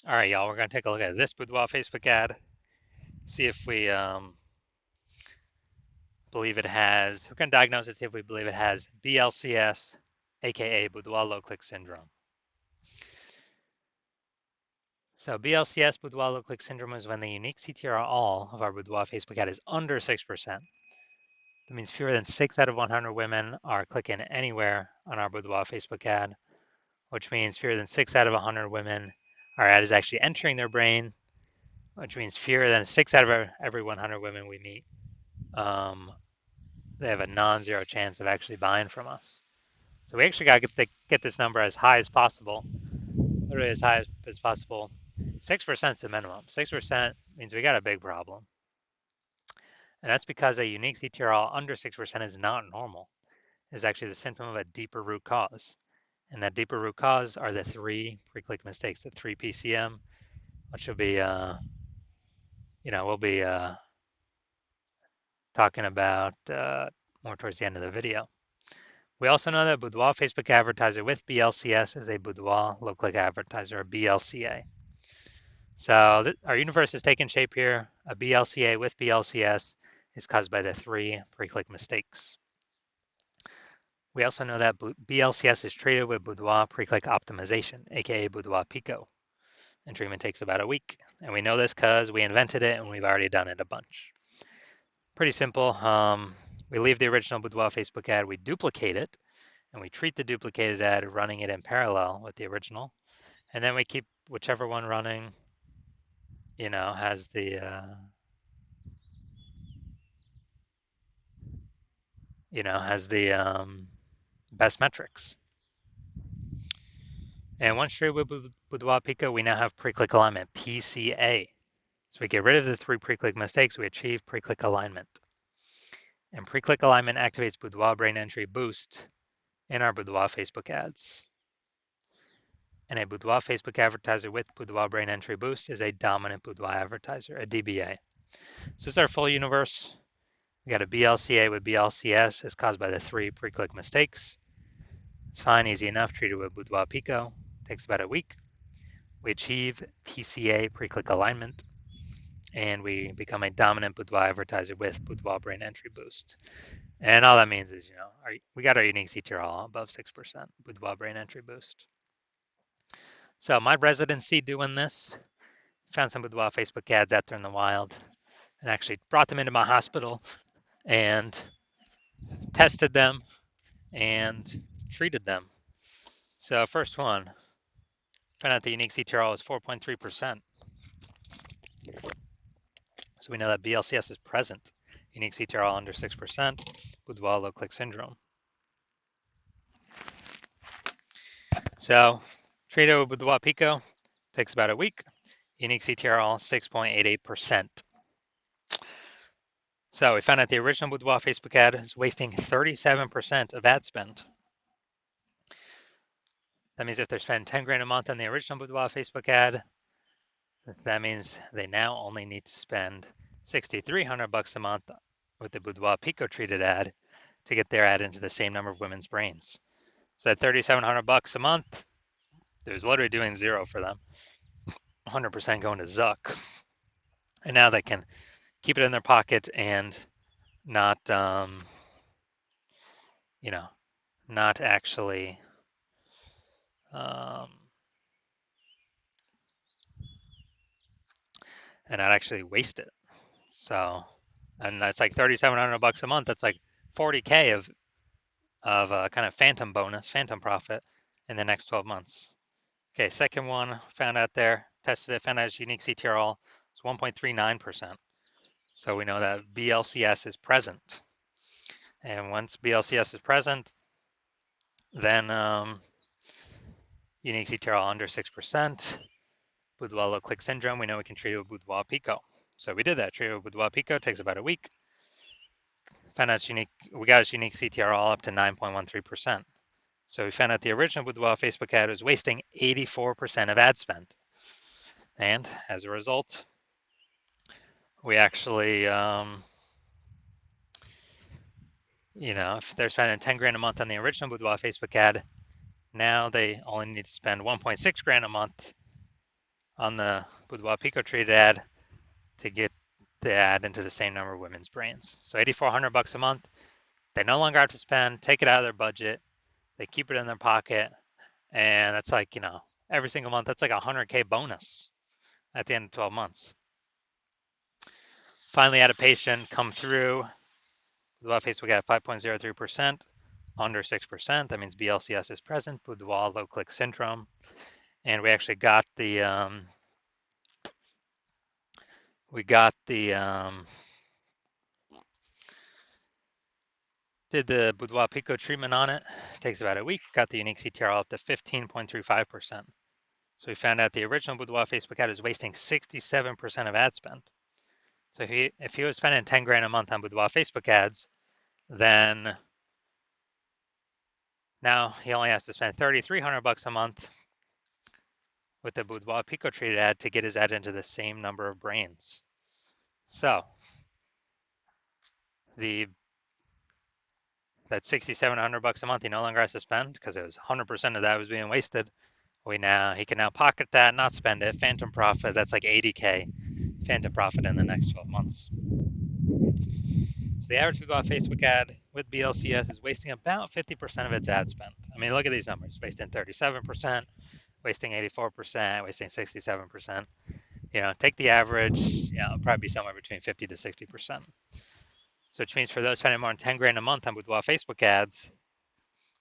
All right, y'all, we're going to take a look at this Boudoir Facebook ad, see if we believe it has, we're going to diagnose it, see if we believe it has BLCS, aka Boudoir low click syndrome. So BLCS, Boudoir low click syndrome, is when the unique CTR all of our Boudoir Facebook ad is under 6%. That means fewer than 6 out of 100 women are clicking anywhere on our Boudoir Facebook ad, which means fewer than 6 out of 100 women, our ad is actually entering their brain, which means fewer than 6 out of every 100 women we meet, they have a non-zero chance of actually buying from us. So we actually got to get this number as high as possible, literally as high as possible. 6% is the minimum. 6% means we got a big problem. And that's because a unique CTRL under 6% is not normal. It's actually the symptom of a deeper root cause. And that deeper root cause are the 3 pre-click mistakes, the 3 PCM, which will be, we'll be talking about more towards the end of the video. We also know that Boudoir Facebook Advertiser with BLCS is a Boudoir low click advertiser, or BLCA. So our universe is taking shape here. A BLCA with BLCS is caused by the 3 pre-click mistakes. We also know that BLCS is treated with Boudoir pre-click optimization, aka Boudoir Pico, and treatment takes about a week. And we know this because we invented it and we've already done it a bunch. Pretty simple. We leave the original Boudoir Facebook ad, we duplicate it, and we treat the duplicated ad running it in parallel with the original. And then we keep whichever one running, has the, best metrics. And once treated with Boudoir Pico, we now have pre-click alignment, PCA. So we get rid of the 3 pre-click mistakes, we achieve pre-click alignment. And pre-click alignment activates Boudoir brain entry boost in our Boudoir Facebook ads. And a Boudoir Facebook advertiser with Boudoir brain entry boost is a dominant Boudoir advertiser, a DBA. So this is our full universe. We got a BLCA with BLCS is caused by the 3 pre-click mistakes. It's fine, easy enough, treated with Boudoir Pico. Takes about a week. We achieve PCA pre-click alignment, and we become a dominant Boudoir advertiser with Boudoir brain entry boost. And all that means is, we got our unique CTR above 6% Boudoir brain entry boost. So my residency doing this, found some Boudoir Facebook ads out there in the wild, and actually brought them into my hospital and tested them and treated them. So first one, found out the unique CTRL is 4.3%. So we know that BLCS is present. Unique CTRL under 6%, Boudoir low click syndrome. So treated with Boudoir Pico, takes about a week. Unique CTRL 6.88%. So we found out the original Boudoir Facebook ad is wasting 37% of ad spend. That means if they're spending 10 grand a month on the original Boudoir Facebook ad, that means they now only need to spend 6,300 bucks a month with the Boudoir Pico treated ad to get their ad into the same number of women's brains. So at 3,700 bucks a month, there's literally doing zero for them. 100% going to Zuck. And now they can keep it in their pocket and not, not actually and not actually waste it. So, and that's like 3,700 bucks a month. That's like 40K of kind of phantom bonus, phantom profit in the next 12 months. Okay, second one found out there, tested it, found out its unique CTRL is 1.39%. So we know that BLCS is present. And once BLCS is present, then unique CTRL under 6%, Boudoir low click syndrome, we know we can treat it with Boudoir Pico. So we did that, treated with Boudoir Pico, takes about a week. Found out we got its unique CTRL up to 9.13%. So we found out the original Boudoir Facebook ad was wasting 84% of ad spend. And as a result, we actually, if they're spending 10 grand a month on the original Boudoir Facebook ad, now they only need to spend 1.6 grand a month on the Boudoir Pico treated ad to get the ad into the same number of women's brains. So $8,400 a month. They no longer have to spend, take it out of their budget. They keep it in their pocket. And that's like, every single month, that's like a 100K bonus at the end of 12 months. Finally, had a patient come through Boudoir Facebook at 5.03%, under 6%. That means BLCS is present, Boudoir low click syndrome. And we actually got the did the Boudoir Pico treatment on it. It takes about a week. Got the unique CTR up to 15.35%. So we found out the original Boudoir Facebook ad was wasting 67% of ad spend. So if he was spending 10 grand a month on Boudoir Facebook ads, then now he only has to spend $3,300 a month with the Boudoir Pico treated ad to get his ad into the same number of brains. So that $6,700 a month he no longer has to spend because it was 100% of that was being wasted. He can now pocket that, not spend it. Phantom profit, that's like 80K phantom profit in the next 12 months. So the average Boudoir Facebook ad with BLCS is wasting about 50% of its ad spend. I mean, look at these numbers: wasting 37%, wasting 84%, wasting 67%. Take the average. It'll probably be somewhere between 50 to 60%. So which means for those spending more than 10 grand a month on Boudoir Facebook ads,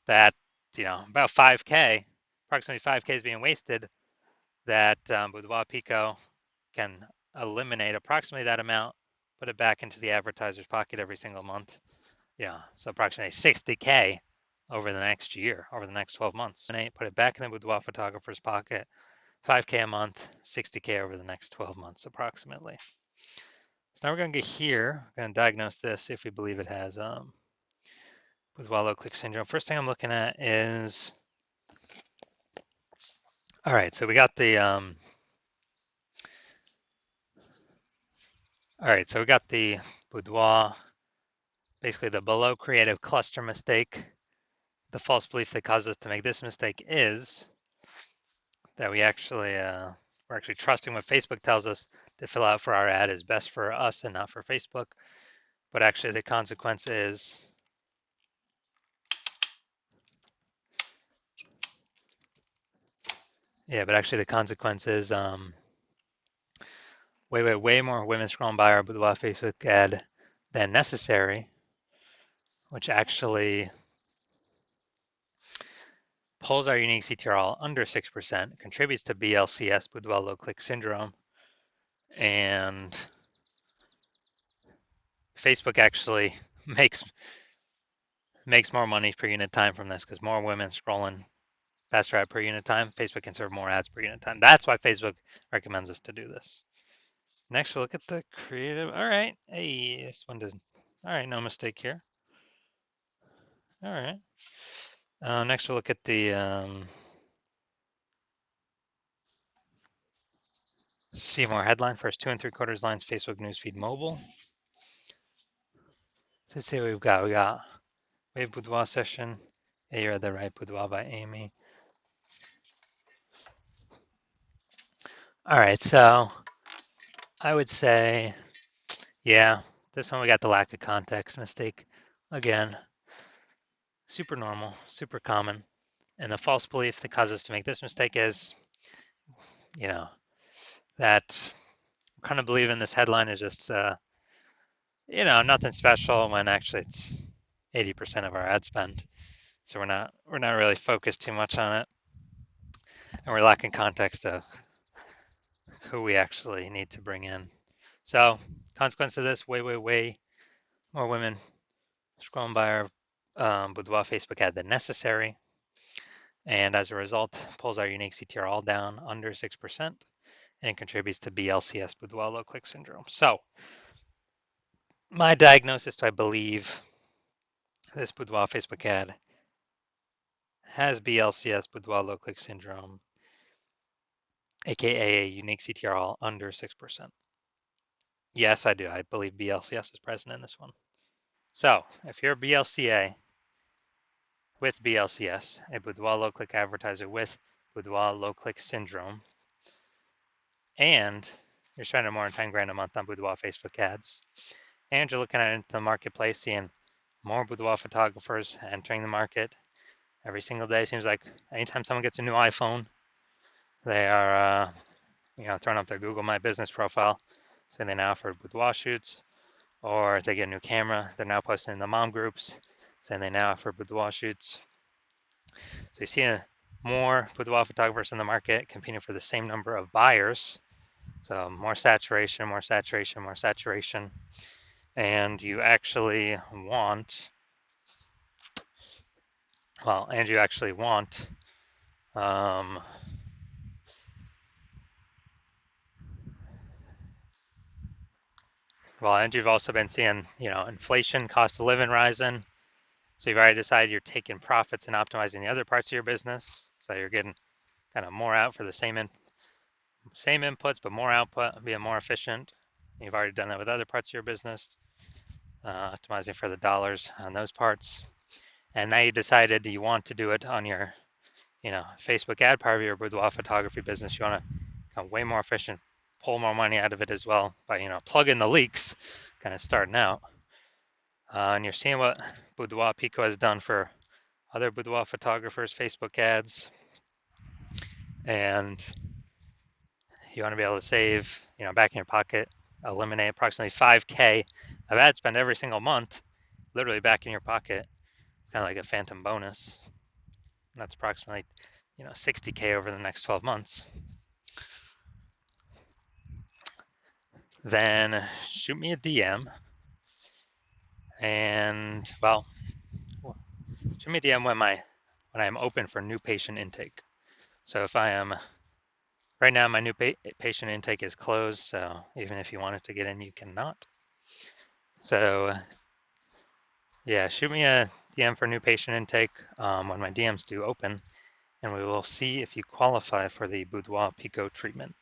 that about 5K, approximately 5K is being wasted. That Boudoir Pico can eliminate approximately that amount, put it back into the advertiser's pocket every single month. So approximately 60K over the next year, over the next 12 months. And put it back in the Boudoir photographer's pocket, 5K a month, 60K over the next 12 months approximately. So now we're going to get here, we're going to diagnose this if we believe it has Boudoir low click syndrome. First thing I'm looking at is, all right, so we got the Boudoir, basically the below creative cluster mistake. The false belief that caused us to make this mistake is that we're actually trusting what Facebook tells us to fill out for our ad is best for us and not for Facebook. But actually the consequence is way more women scrolling by our Boudoir Facebook ad than necessary, which actually pulls our unique CTR under 6%, contributes to BLCS, Boudoir low click syndrome, and Facebook actually makes more money per unit time from this because more women scrolling faster ad per unit time. Facebook can serve more ads per unit time. That's why Facebook recommends us to do this. Next, we'll look at the creative. All right. Hey, this one doesn't. All right, no mistake here. All right. Next, we'll look at the see more headline. First 2 3/4 lines, Facebook newsfeed mobile. So let's see what we've got. We have Boudoir session. Hey, you're the right, Boudoir by Amy. All right, so I would say, yeah, this one we got the lack of context mistake. Again, super normal, super common. And the false belief that causes us to make this mistake is, that kind of believe in this headline is just, nothing special when actually it's 80% of our ad spend. So we're not really focused too much on it, and we're lacking context of who we actually need to bring in. So consequence of this, way more women scrolling by our Boudoir Facebook ad than necessary, and as a result, pulls our unique CTR all down under 6%, and contributes to BLCS, Boudoir low click syndrome. So my diagnosis, do I believe this Boudoir Facebook ad has BLCS, Boudoir low click syndrome, aka a unique CTR all under 6%? Yes, I do. I believe BLCS is present in this one. So if you're a BLCA with BLCS, a Boudoir low click advertiser with Boudoir low click syndrome, and you're spending more than 10 grand a month on Boudoir Facebook ads, and you're looking at it into the marketplace, seeing more boudoir photographers entering the market every single day. Seems like anytime someone gets a new iPhone, they are throwing up their Google My Business profile, saying they now offer boudoir shoots, or if they get a new camera, they're now posting in the mom groups, saying they now offer boudoir shoots. So you see more boudoir photographers in the market competing for the same number of buyers. So more saturation, more saturation, more saturation. And you actually want, and you've also been seeing, inflation, cost of living rising. So you've already decided you're taking profits and optimizing the other parts of your business. So you're getting kind of more out for the same inputs, but more output, being more efficient. You've already done that with other parts of your business, optimizing for the dollars on those parts. And now you decided you want to do it on your, Facebook ad part of your boudoir photography business. You want to become way more efficient, pull more money out of it as well by, plug in the leaks, kind of starting out. And you're seeing what Boudoir Pico has done for other boudoir photographers' Facebook ads. And you want to be able to save, back in your pocket, eliminate approximately 5K of ad spend every single month, literally back in your pocket. It's kind of like a phantom bonus. That's approximately, 60K over the next 12 months. Then shoot me a DM and, shoot me a DM when I am open for new patient intake. So if I am, right now my new patient intake is closed, so even if you wanted to get in, you cannot. So yeah, shoot me a DM for new patient intake when my DMs do open, and we will see if you qualify for the Boudoir Pico treatment.